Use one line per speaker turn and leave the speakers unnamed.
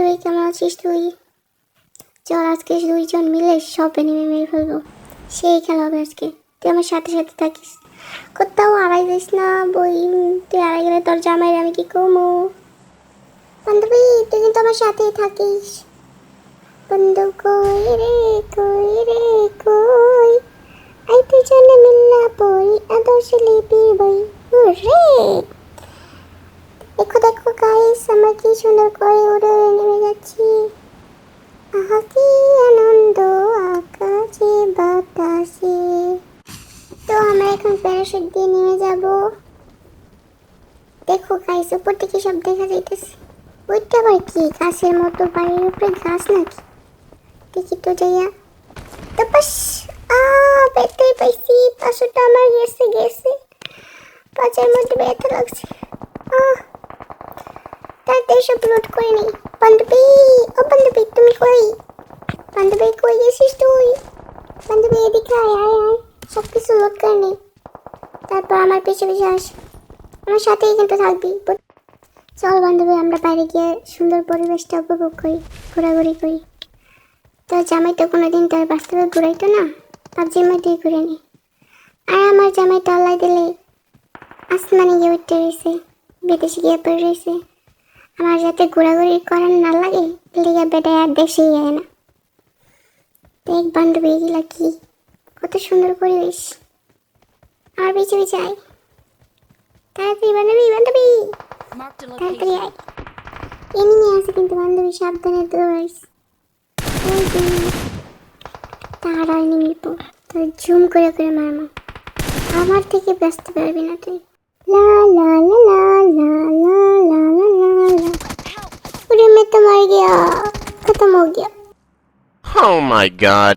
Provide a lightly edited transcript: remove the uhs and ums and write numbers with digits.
বান্ধবী কেমন আছিস তুই? চল আজকে দুইজন মিলে সব এনিমে মেরে ফেলবো। সেই খেলা হবে আজকে। তুই আমার সাথে সাথে থাকিস, কোথাও আড়াই যাস না বই। তুই আড়াই গেলে তোর জামাই আমি কি কমু? বান্ধবী তুই কিন্তু আমার সাথেই থাকিস। বন্ধু কই রে কই রে কই, আই তুই জানে মিল্লা বই আদর্শ লিপি বই। রে দেখো দেখো গাইস, আমরা কি সুন্দর করে উড়ে নেমে যাচ্ছি। আহা কি আনন্দ আকাশে বাতাসে। তো আমরা এখন প্যারাশুট দিয়ে নেমে যাব। দেখো গাইস, উপর থেকে সব দেখা যাইতেছে। ওইটা আবার কি গাছের মতো, বাড়ির উপরে গাছ নাকি? দেখি তো যাইয়া। তো বাস বেরোতেই পাইছি। পাশটা আমার গেছে গেছে, পাঁচের মধ্যে ব্যথা লাগছে। তাড়াতাড়ি সব লোড করে নেই। বান্ধবী, ও বান্ধবী তুমি কই? বান্ধবী কই গেছিস তুই? বান্ধবী এদিকে আয় আয় আয়, সব কিছু লোড করে নেই, তারপর আমার পিছে পিছে আস। আমার সাথেই কিন্তু থাকবি। চল বান্ধবী, আমরা বাইরে গিয়ে সুন্দর পরিবেশটা উপভোগ করি, ঘোরাঘুরি করি। তোর জামাই তো কোনোদিন তোর বাস্তবে ঘুরাইতো না, পাবজির মধ্যেই ঘুরে নি। আর আমার জামাই তো আল্লাহ দিলে আসমানে গিয়ে উঠতে রয়েছে, বিদেশে গিয়ে পড়ে রয়েছে। আমার যাতে ঘোরাঘুরি করার না লাগে, লিগা বেটায় আর দেশেই যায় না। দেখ বান্ধবী এগুলা কি, কত সুন্দর পরিবেশ। আমার পিছে পিছে আয়, তাড়াতাড়ি বান্ধবী বান্ধবী, তাড়াতাড়ি আয়। এনিমি আছে কিন্তু বান্ধবী, সাবধানে দৌড়াইস। ওই যে তারা এনিমির পর তোর ঝুম করে করে মারমা। আমার থেকে ব্যস্ত পারবি না তুই। লা লা লা লা লা লা লা লা লা লা। पूरे में तो मर गया, खत्म हो गया।
Oh my god.